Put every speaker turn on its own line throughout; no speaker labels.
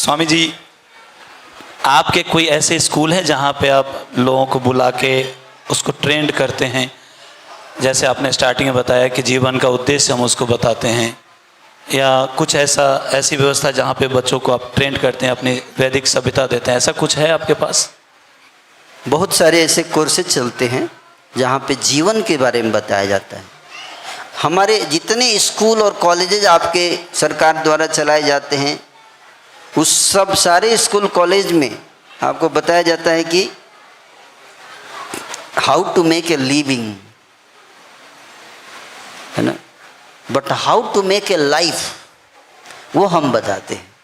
स्वामी जी, आपके कोई ऐसे स्कूल हैं जहाँ पे आप लोगों को बुला के उसको ट्रेंड करते हैं? जैसे आपने स्टार्टिंग में बताया कि जीवन का उद्देश्य हम उसको बताते हैं, या कुछ ऐसी व्यवस्था जहाँ पे बच्चों को आप ट्रेंड करते हैं, अपनी वैदिक सभ्यता देते हैं, ऐसा कुछ है आपके पास?
बहुत सारे ऐसे कोर्सेज चलते हैं जहाँ पे जीवन के बारे में बताया जाता है। हमारे जितने स्कूल और कॉलेजेज आपके सरकार द्वारा चलाए जाते हैं, उस सब सारे स्कूल कॉलेज में आपको बताया जाता है कि how to make a living, है ना, but how to make a life वो हम बताते हैं।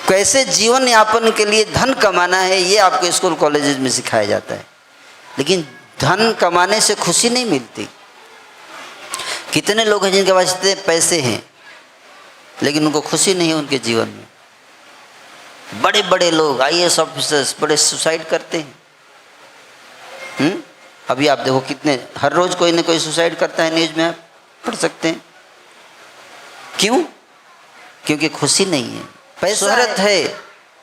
कैसे जीवन यापन के लिए धन कमाना है ये आपके स्कूल कॉलेजेस में सिखाया जाता है। लेकिन धन कमाने से खुशी नहीं मिलती। कितने लोग हैं जिनके पास इतने पैसे हैं लेकिन उनको खुशी नहीं है उनके जीवन में। बड़े बड़े लोग IAS ऑफिसर्स बड़े सुसाइड करते हैं। अभी आप देखो कितने, हर रोज कोई ना कोई सुसाइड करता है, न्यूज में आप पढ़ सकते हैं। क्यों? क्योंकि खुशी नहीं है। पैसा है,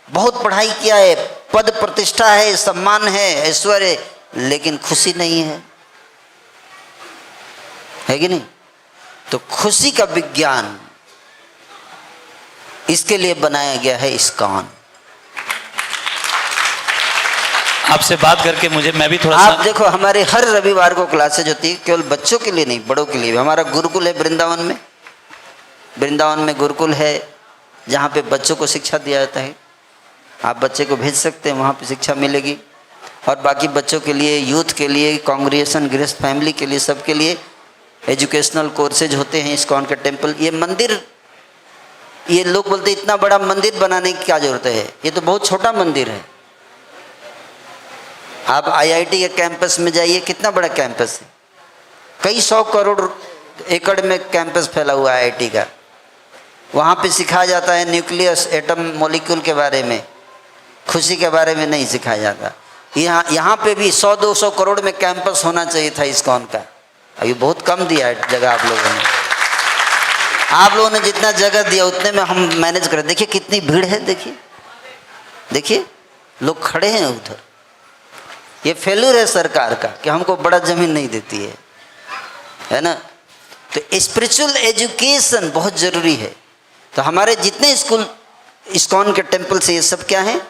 बहुत पढ़ाई किया है, पद प्रतिष्ठा है, सम्मान है, ऐश्वर्य, लेकिन खुशी नहीं है कि नहीं? तो खुशी का विज्ञान इसके लिए बनाया गया है इस्कॉन।
आपसे बात करके मैं भी थोड़ा
आप देखो, हमारे हर रविवार को क्लासेज होती है, केवल बच्चों के लिए नहीं, बड़ों के लिए भी। हमारा गुरुकुल है वृंदावन में गुरुकुल है जहाँ पे बच्चों को शिक्षा दिया जाता है। आप बच्चे को भेज सकते हैं, वहाँ पे शिक्षा मिलेगी। और बाकी बच्चों के लिए, यूथ के लिए, कांग्रेगेशन, गृहस्थ फैमिली के लिए, सबके लिए एजुकेशनल कोर्सेज होते हैं। इस्कॉन के टेम्पल, ये मंदिर, ये लोग बोलते हैं इतना बड़ा मंदिर बनाने की क्या जरूरत है, ये तो बहुत छोटा मंदिर है। आप IIT के कैंपस में जाइए, कितना बड़ा कैंपस है, कई 100 करोड़ एकड़ में कैंपस फैला हुआ है IIT का। वहाँ पे सिखाया जाता है न्यूक्लियस, एटम, मॉलिक्यूल के बारे में, खुशी के बारे में नहीं सिखाया जाता। यहाँ पे भी 100-200 करोड़ में कैंपस होना चाहिए था इस्कॉन का। अभी बहुत कम दिया है जगह आप लोगों ने। आप लोगों ने जितना जगह दिया उतने में हम मैनेज करें। देखिए कितनी भीड़ है, देखिए लोग खड़े हैं उधर। ये फेल्यूर है सरकार का कि हमको बड़ा जमीन नहीं देती है ना। तो स्पिरिचुअल एजुकेशन बहुत ज़रूरी है। तो हमारे जितने स्कूल इस्कॉन के टेम्पल से, ये सब क्या है?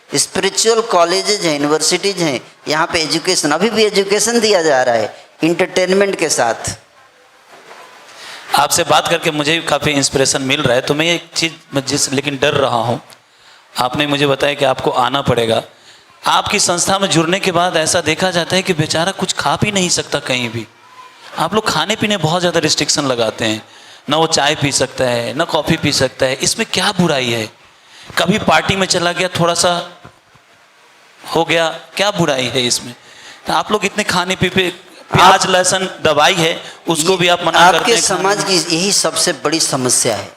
स्पिरिचुअल कॉलेजेज हैं, यूनिवर्सिटीज हैं। यहाँ पे एजुकेशन, अभी भी एजुकेशन दिया जा रहा है इंटरटेनमेंट के साथ।
आपसे बात करके मुझे काफ़ी इंस्पिरेशन मिल रहा है। तो मैं एक चीज़ लेकिन डर रहा हूँ। आपने मुझे बताया कि आपको आना पड़ेगा। आपकी संस्था में जुड़ने के बाद ऐसा देखा जाता है कि बेचारा कुछ खा भी नहीं सकता कहीं भी। आप लोग खाने पीने बहुत ज़्यादा रिस्ट्रिक्शन लगाते हैं, ना वो चाय पी सकता है, ना कॉफ़ी पी सकता है। इसमें क्या बुराई है? कभी पार्टी में चला गया, थोड़ा सा हो गया, क्या बुराई है इसमें? तो आप लोग इतने खाने पी पे, प्याज लहसुन दवाई है, उसको भी आप मना करते हैं।
आपके समाज की यही सबसे बड़ी समस्या है।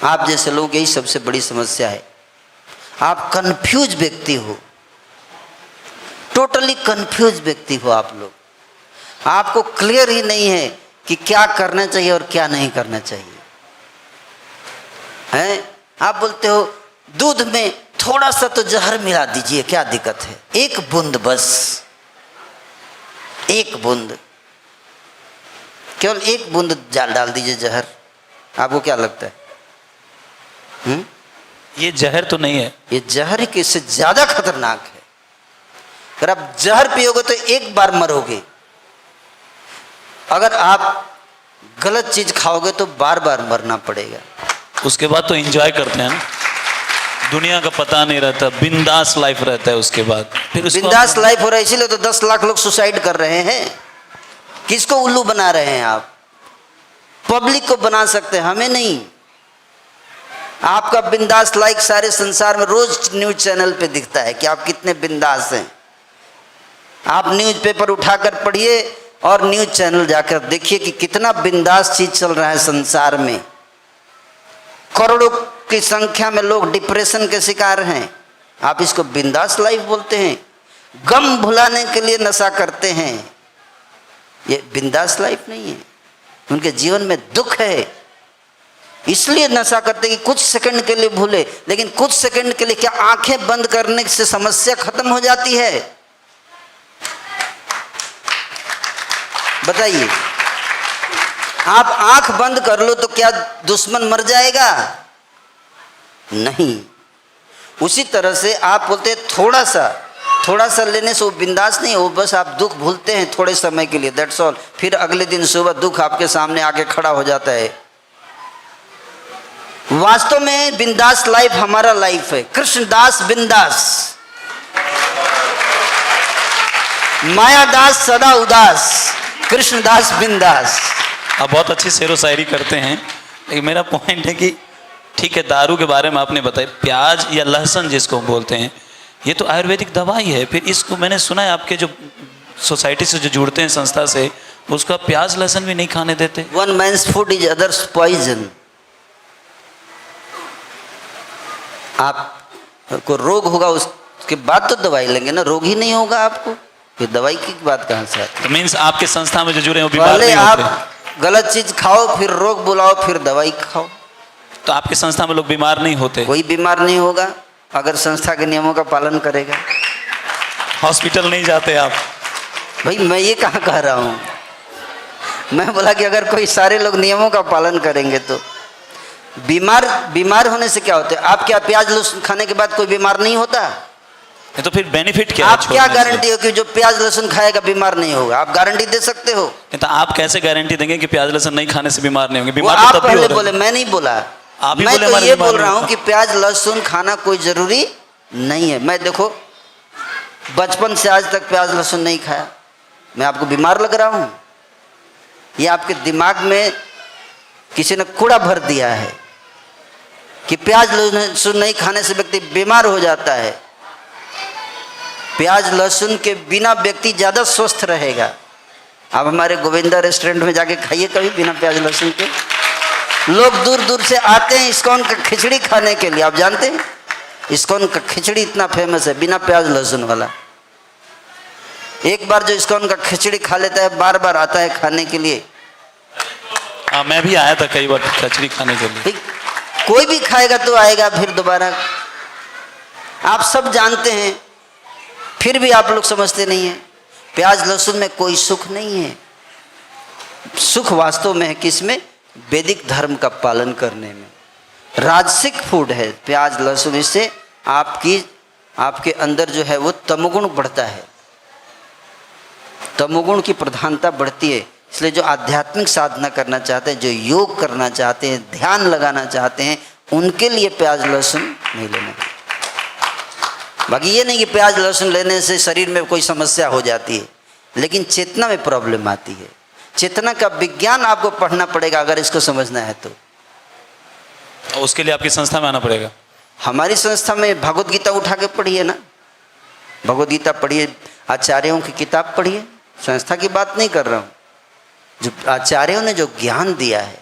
आप जैसे लोग, यही सबसे बड़ी समस्या है। आप कंफ्यूज व्यक्ति हो, टोटली कंफ्यूज व्यक्ति हो आप लोग। आपको क्लियर ही नहीं है कि क्या करना चाहिए और क्या नहीं करना चाहिए, हैं? आप बोलते हो दूध में थोड़ा सा तो जहर मिला दीजिए, क्या दिक्कत है, 1 बूंद बस, 1 बूंद, केवल 1 बूंद डाल दीजिए जहर। आपको क्या लगता है?
ये जहर तो नहीं है,
ये जहर इससे ज्यादा खतरनाक है। अगर आप जहर पियोगे तो एक बार मरोगे। अगर आप गलत चीज खाओगे तो बार बार मरना पड़ेगा।
उसके बाद तो एंजॉय करते हैं ना, दुनिया का पता नहीं रहता, बिंदास लाइफ रहता है। उसके बाद फिर
बिंदास लाइफ हो रहा है, इसीलिए तो 10 लाख लोग सुसाइड कर रहे हैं। किसको उल्लू बना रहे हैं आप? पब्लिक को बना सकते हैं, हमें नहीं। आपका बिंदास लाइफ सारे संसार में रोज न्यूज चैनल पे दिखता है कि आप कितने बिंदास हैं। आप न्यूज पेपर उठाकर पढ़िए और न्यूज चैनल जाकर देखिए कि कितना बिंदास चीज चल रहा है संसार में। करोड़ों की संख्या में लोग डिप्रेशन के शिकार हैं। आप इसको बिंदास लाइफ बोलते हैं। गम भुलाने के लिए नशा करते हैं, ये बिंदास लाइफ नहीं है। उनके जीवन में दुख है, इसलिए नशा करते कि कुछ सेकंड के लिए भूले, लेकिन कुछ सेकंड के लिए क्या आंखें बंद करने से समस्या खत्म हो जाती है? बताइए, आप आंख बंद कर लो तो क्या दुश्मन मर जाएगा? नहीं। उसी तरह से आप बोलते हैं थोड़ा सा लेने से वो बिंदास नहीं हो, बस आप दुख भूलते हैं थोड़े समय के लिए, दैट्स ऑल। फिर अगले दिन सुबह दुख आपके सामने आके खड़ा हो जाता है। वास्तव में बिंदास लाइफ हमारा लाइफ है। कृष्णदास बिंदास, मायादास सदा उदास, कृष्णदास बिंदास।
आप बहुत अच्छी शेर व शायरी करते हैं, लेकिन मेरा पॉइंट है कि ठीक है, दारू के बारे में आपने बताया, प्याज या लहसुन जिसको हम बोलते हैं, ये तो आयुर्वेदिक दवाई है। फिर इसको मैंने सुना है आपके जो सोसाइटी से जो जुड़ते हैं संस्था से, उसका प्याज लहसुन भी नहीं खाने देते।
One man's food is others poison. आपको रोग होगा उसके बाद तो दवाई लेंगे ना, रोग ही नहीं होगा आपको, फिर दवाई की बात कहाँ से आती है?
तो मीन्स आपके संस्था में जो जुड़े हैं वो बीमार
पहले
नहीं
आप
होते?
गलत चीज खाओ, फिर रोग बुलाओ, फिर दवाई खाओ।
तो आपके संस्था में लोग बीमार नहीं होते?
कोई बीमार नहीं होगा अगर संस्था के नियमों का पालन करेगा।
हॉस्पिटल नहीं जाते आप?
भाई मैं ये कहाँ कह रहा हूँ, मैं बोला कि अगर कोई सारे लोग नियमों का पालन करेंगे तो बीमार होने से क्या होता है? आप क्या प्याज लहसुन खाने के बाद कोई बीमार नहीं होता?
तो फिर बेनिफिट क्या है?
आप क्या गारंटी हो कि जो प्याज लहसुन खाएगा बीमार नहीं होगा? आप गारंटी दे सकते हो?
तो आप कैसे गारंटी देंगे कि प्याज लहसुन नहीं खाने से बीमार नहीं होंगे?
वो
बीमार
आप
तो तब भी
पहले
हो रहे
बोले, मैं नहीं बोला।
आप ही
मैं
बोले
तो
हमारे
ये
बीमार
बोल रहा
नहीं
हूँ कि प्याज लहसुन खाना कोई जरूरी नहीं है। मैं देखो बचपन से आज तक प्याज लहसुन नहीं खाया, मैं आपको बीमार लग रहा हूँ? ये आपके दिमाग में किसी ने कूड़ा भर दिया है कि प्याज लहसुन नहीं खाने से व्यक्ति बीमार हो जाता है। प्याज लहसुन के बिना व्यक्ति ज़्यादा स्वस्थ रहेगा। आप हमारे गोविंदा रेस्टोरेंट में जाके खाइए कभी बिना प्याज लहसुन के। लोग दूर दूर से आते हैं इस्कॉन का खिचड़ी खाने के लिए। आप जानते हैं इस्कॉन का खिचड़ी इतना फेमस है बिना प्याज लहसुन वाला। एक बार जो इस्कॉन का खिचड़ी खा लेता है बार बार आता है खाने के लिए।
हाँ, मैं भी आया था कई बार खिचड़ी खाने के लिए।
कोई भी खाएगा तो आएगा फिर दोबारा। आप सब जानते हैं, फिर भी आप लोग समझते नहीं हैं। प्याज लहसुन में कोई सुख नहीं है। सुख वास्तव में है किसमें? वैदिक धर्म का पालन करने में। राजसिक फूड है प्याज लहसुन। इससे आपके अंदर जो है वो तमोगुण बढ़ता है, तमोगुण की प्रधानता बढ़ती है। इसलिए जो आध्यात्मिक साधना करना चाहते हैं, जो योग करना चाहते हैं, ध्यान लगाना चाहते हैं, उनके लिए प्याज लहसुन नहीं लेना। बाकी ये नहीं कि प्याज लहसुन लेने से शरीर में कोई समस्या हो जाती है, लेकिन चेतना में प्रॉब्लम आती है। चेतना का विज्ञान आपको पढ़ना पड़ेगा अगर इसको समझना है तो।
और उसके लिए आपकी संस्था में आना पड़ेगा।
हमारी संस्था में भगवद गीता उठा के पढ़िए ना, भगवद गीता पढ़िए, आचार्यों की किताब पढ़िए। संस्था की बात नहीं कर रहा हूँ, जो आचार्यों ने जो ज्ञान दिया है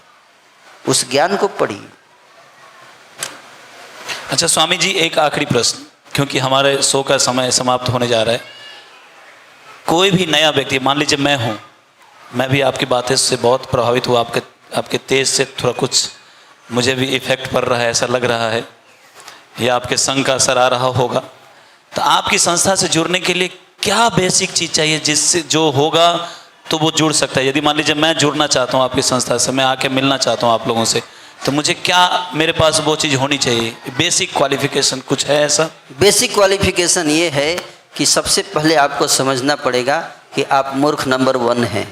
उस ज्ञान को पढ़िए।
अच्छा स्वामी जी, एक आखिरी प्रश्न, क्योंकि हमारे शो का समय समाप्त होने जा रहा है। कोई भी नया व्यक्ति, मान लीजिए मैं हूँ, मैं भी आपकी बातें से बहुत प्रभावित हुआ, आपके तेज से थोड़ा कुछ मुझे भी इफेक्ट पड़ रहा है, ऐसा लग रहा है, या आपके संग का असर आ रहा होगा। तो आपकी संस्था से जुड़ने के लिए क्या बेसिक चीज़ चाहिए जिससे जो होगा तो वो जुड़ सकता है? यदि मान लीजिए मैं जुड़ना चाहता हूँ आपकी संस्था से, मैं आके मिलना चाहता हूँ आप लोगों से, तो मुझे क्या मेरे पास वो चीज़ होनी चाहिए? बेसिक क्वालिफिकेशन कुछ है ऐसा?
बेसिक क्वालिफिकेशन ये है कि सबसे पहले आपको समझना पड़ेगा कि आप मूर्ख नंबर 1 हैं।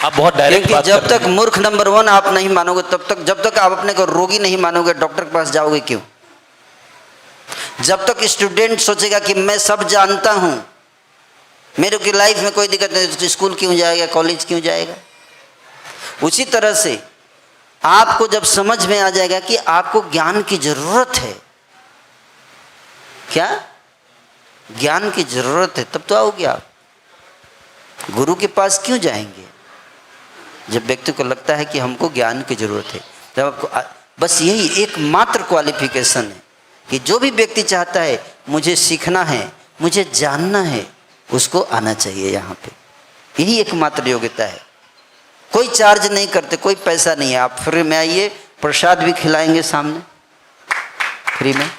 आप बहुत डायरेक्ट बात
जब
कर रहे
तक
हैं।
मूर्ख नंबर 1 आप नहीं मानोगे, जब तक आप अपने को रोगी नहीं मानोगे, डॉक्टर के पास जाओगे क्यों? जब तक स्टूडेंट सोचेगा कि मैं सब जानता हूं, मेरे की लाइफ में कोई दिक्कत नहीं, तो स्कूल क्यों जाएगा, कॉलेज क्यों जाएगा? उसी तरह से आपको जब समझ में आ जाएगा कि आपको ज्ञान की जरूरत है, क्या ज्ञान की जरूरत है, तब तो आओगे आप। गुरु के पास क्यों जाएंगे? जब व्यक्ति को लगता है कि हमको ज्ञान की जरूरत है, जब आपको बस यही एकमात्र क्वालिफिकेशन है कि जो भी व्यक्ति चाहता है मुझे सीखना है, मुझे जानना है, उसको आना चाहिए यहाँ पे। यही एकमात्र योग्यता है। कोई चार्ज नहीं करते, कोई पैसा नहीं है। आप फ्री में आइए, प्रसाद भी खिलाएंगे सामने फ्री में।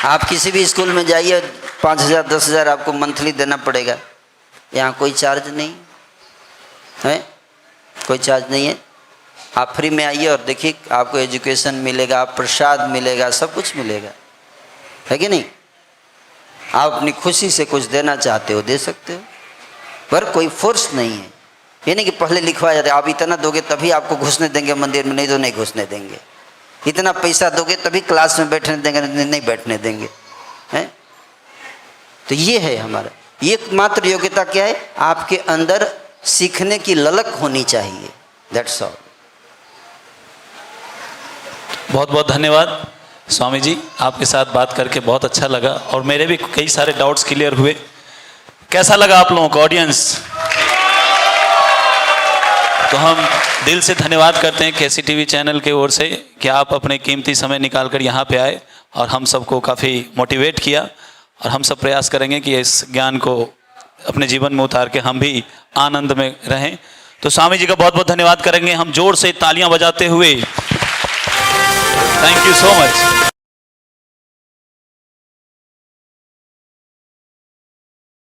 आप किसी भी स्कूल में जाइए, 5,000 10,000 आपको मंथली देना पड़ेगा। यहाँ कोई चार्ज नहीं है, कोई चार्ज नहीं है। आप फ्री में आइए और देखिए, आपको एजुकेशन मिलेगा, प्रसाद मिलेगा, सब कुछ मिलेगा, है कि नहीं। आप अपनी खुशी से कुछ देना चाहते हो दे सकते हो, पर कोई फोर्स नहीं है। ये नहीं कि पहले लिखवाया जाता है आप इतना दोगे तभी आपको घुसने देंगे मंदिर में, नहीं तो नहीं घुसने देंगे। इतना पैसा दोगे तभी क्लास में बैठने देंगे, नहीं बैठने देंगे, हैं। तो ये है हमारा, ये मात्र योग्यता क्या है, आपके अंदर सीखने की ललक होनी चाहिए, दैट्स ऑल।
बहुत बहुत धन्यवाद स्वामी जी, आपके साथ बात करके बहुत अच्छा लगा और मेरे भी कई सारे डाउट्स क्लियर हुए। कैसा लगा आप लोगों को ऑडियंस? तो हम दिल से धन्यवाद करते हैं KCTV चैनल के ओर से कि आप अपने कीमती समय निकालकर यहाँ पे आए और हम सबको काफ़ी मोटिवेट किया, और हम सब प्रयास करेंगे कि इस ज्ञान को अपने जीवन में उतार के हम भी आनंद में रहें। तो स्वामी जी का बहुत बहुत धन्यवाद करेंगे हम जोर से तालियां बजाते हुए। Thank you so much.